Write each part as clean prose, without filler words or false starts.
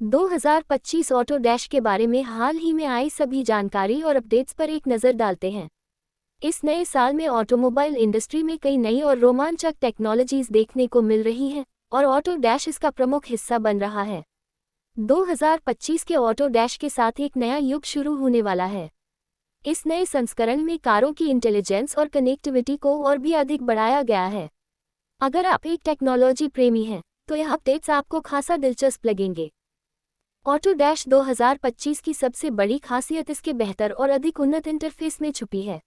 2025 auto dash के बारे में हाल ही में आई सभी जानकारी और अपडेट्स पर एक नज़र डालते हैं। इस नए साल में ऑटोमोबाइल इंडस्ट्री में कई नई और रोमांचक टेक्नोलॉजीज देखने को मिल रही हैं और ऑटो डैश इसका प्रमुख हिस्सा बन रहा है। 2025 के ऑटो डैश के साथ एक नया युग शुरू होने वाला है। इस नए संस्करण में कारों की इंटेलिजेंस और कनेक्टिविटी को और भी अधिक बढ़ाया गया है। अगर आप एक टेक्नोलॉजी प्रेमी हैं, तो यह अपडेट्स आपको खासा दिलचस्प लगेंगे। ऑटो डैश 2025 की सबसे बड़ी खासियत इसके बेहतर और अधिक उन्नत इंटरफेस में छुपी है।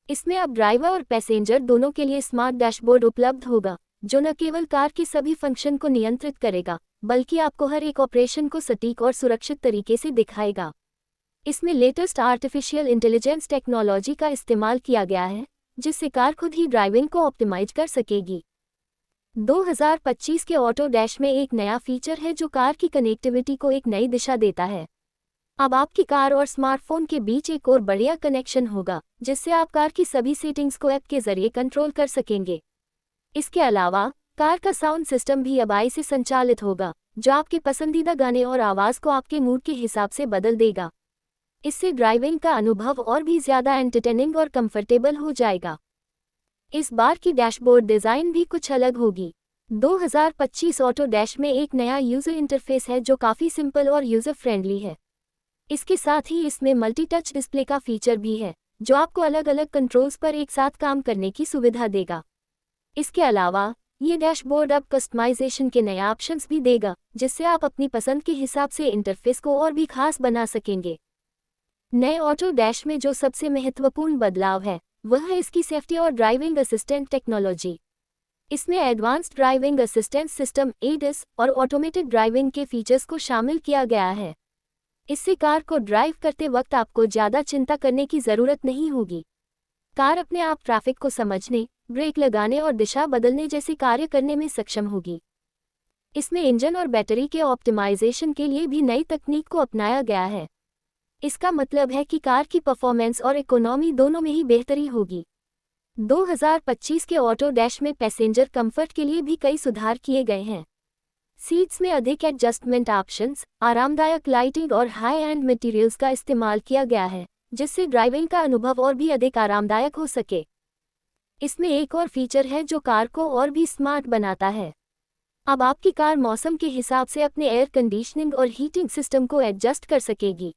इसमें अब ड्राइवर और पैसेंजर दोनों के लिए स्मार्ट डैशबोर्ड उपलब्ध होगा, जो न केवल कार की सभी फंक्शन को नियंत्रित करेगा, बल्कि आपको हर एक ऑपरेशन को सटीक और सुरक्षित तरीके से दिखाएगा। इसमें लेटेस्ट आर्टिफिशियल इंटेलिजेंस टेक्नोलॉजी का इस्तेमाल किया गया है, जिससे कार खुद ही ड्राइविंग को ऑप्टिमाइज कर सकेगी। 2025 के ऑटो डैश में एक नया फीचर है जो कार की कनेक्टिविटी को एक नई दिशा देता है। अब आपकी कार और स्मार्टफोन के बीच एक और बढ़िया कनेक्शन होगा, जिससे आप कार की सभी सेटिंग्स को ऐप के जरिए कंट्रोल कर सकेंगे। इसके अलावा कार का साउंड सिस्टम भी अब AI से संचालित होगा, जो आपके पसंदीदा गाने और आवाज़ को आपके मूड के हिसाब से बदल देगा। इससे ड्राइविंग का अनुभव और भी ज़्यादा एंटरटेनिंग और कंफर्टेबल हो जाएगा। इस बार की डैशबोर्ड डिज़ाइन भी कुछ अलग होगी। 2025 ऑटो डैश में एक नया यूज़र इंटरफेस है जो काफ़ी सिंपल और यूज़र फ्रेंडली है। इसके साथ ही इसमें मल्टी टच डिस्प्ले का फीचर भी है, जो आपको अलग अलग कंट्रोल्स पर एक साथ काम करने की सुविधा देगा। इसके अलावा ये डैशबोर्ड अब कस्टमाइजेशन के नए ऑप्शंस भी देगा, जिससे आप अपनी पसंद के हिसाब से इंटरफेस को और भी खास बना सकेंगे। नए ऑटो डैश में जो सबसे महत्वपूर्ण बदलाव है, वह है इसकी सेफ्टी और ड्राइविंग असिस्टेंट टेक्नोलॉजी। इसमें advanced driving assistance system ADAS और ऑटोमेटेड ड्राइविंग के फीचर्स को शामिल किया गया है। इससे कार को ड्राइव करते वक्त आपको ज़्यादा चिंता करने की ज़रूरत नहीं होगी। कार अपने आप ट्रैफिक को समझने, ब्रेक लगाने और दिशा बदलने जैसे कार्य करने में सक्षम होगी। इसमें इंजन और बैटरी के ऑप्टिमाइजेशन के लिए भी नई तकनीक को अपनाया गया है। इसका मतलब है कि कार की परफॉर्मेंस और इकोनॉमी दोनों में ही बेहतरी होगी। 2025 के ऑटो डैश में पैसेंजर कंफर्ट के लिए भी कई सुधार किए गए हैं। सीट्स में अधिक एडजस्टमेंट ऑप्शंस, आरामदायक लाइटिंग और हाई एंड मटेरियल्स का इस्तेमाल किया गया है, जिससे ड्राइविंग का अनुभव और भी अधिक आरामदायक हो सके। इसमें एक और फीचर है जो कार को और भी स्मार्ट बनाता है। अब आपकी कार मौसम के हिसाब से अपने एयर कंडीशनिंग और हीटिंग सिस्टम को एडजस्ट कर सकेगी।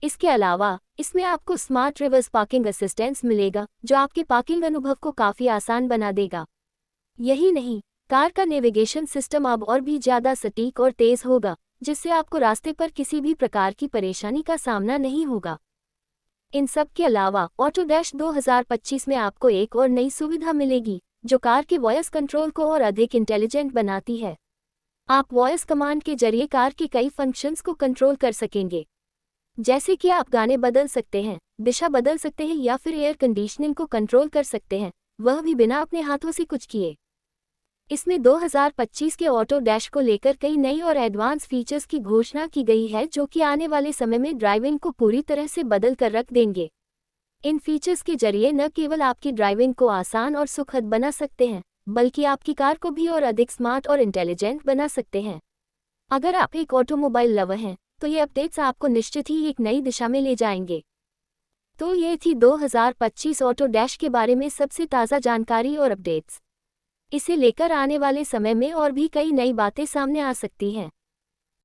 इसके अलावा इसमें आपको स्मार्ट रिवर्स पार्किंग असिस्टेंस मिलेगा, जो आपके पार्किंग अनुभव को काफ़ी आसान बना देगा। यही नहीं, कार का नेविगेशन सिस्टम अब और भी ज़्यादा सटीक और तेज़ होगा, जिससे आपको रास्ते पर किसी भी प्रकार की परेशानी का सामना नहीं होगा। इन सब के अलावा ऑटो डैश 2025 में आपको एक और नई सुविधा मिलेगी, जो कार के वॉइस कंट्रोल को और अधिक इंटेलिजेंट बनाती है। आप वॉइस कमांड के जरिए कार के कई फंक्शंस को कंट्रोल कर सकेंगे, जैसे कि आप गाने बदल सकते हैं, दिशा बदल सकते हैं या फिर एयर कंडीशनिंग को कंट्रोल कर सकते हैं, वह भी बिना अपने हाथों से कुछ किए। इसमें 2025 के ऑटो डैश को लेकर कई नई और एडवांस फीचर्स की घोषणा की गई है, जो कि आने वाले समय में ड्राइविंग को पूरी तरह से बदल कर रख देंगे। इन फीचर्स के जरिए न केवल आपकी ड्राइविंग को आसान और सुखद बना सकते हैं, बल्कि आपकी कार को भी और अधिक स्मार्ट और इंटेलिजेंट बना सकते हैं। अगर आप एक ऑटोमोबाइल लवर हैं, तो ये अपडेट्स आपको निश्चित ही एक नई दिशा में ले जाएंगे। तो ये थी 2025 ऑटो डैश के बारे में सबसे ताज़ा जानकारी और अपडेट्स। इसे लेकर आने वाले समय में और भी कई नई बातें सामने आ सकती हैं।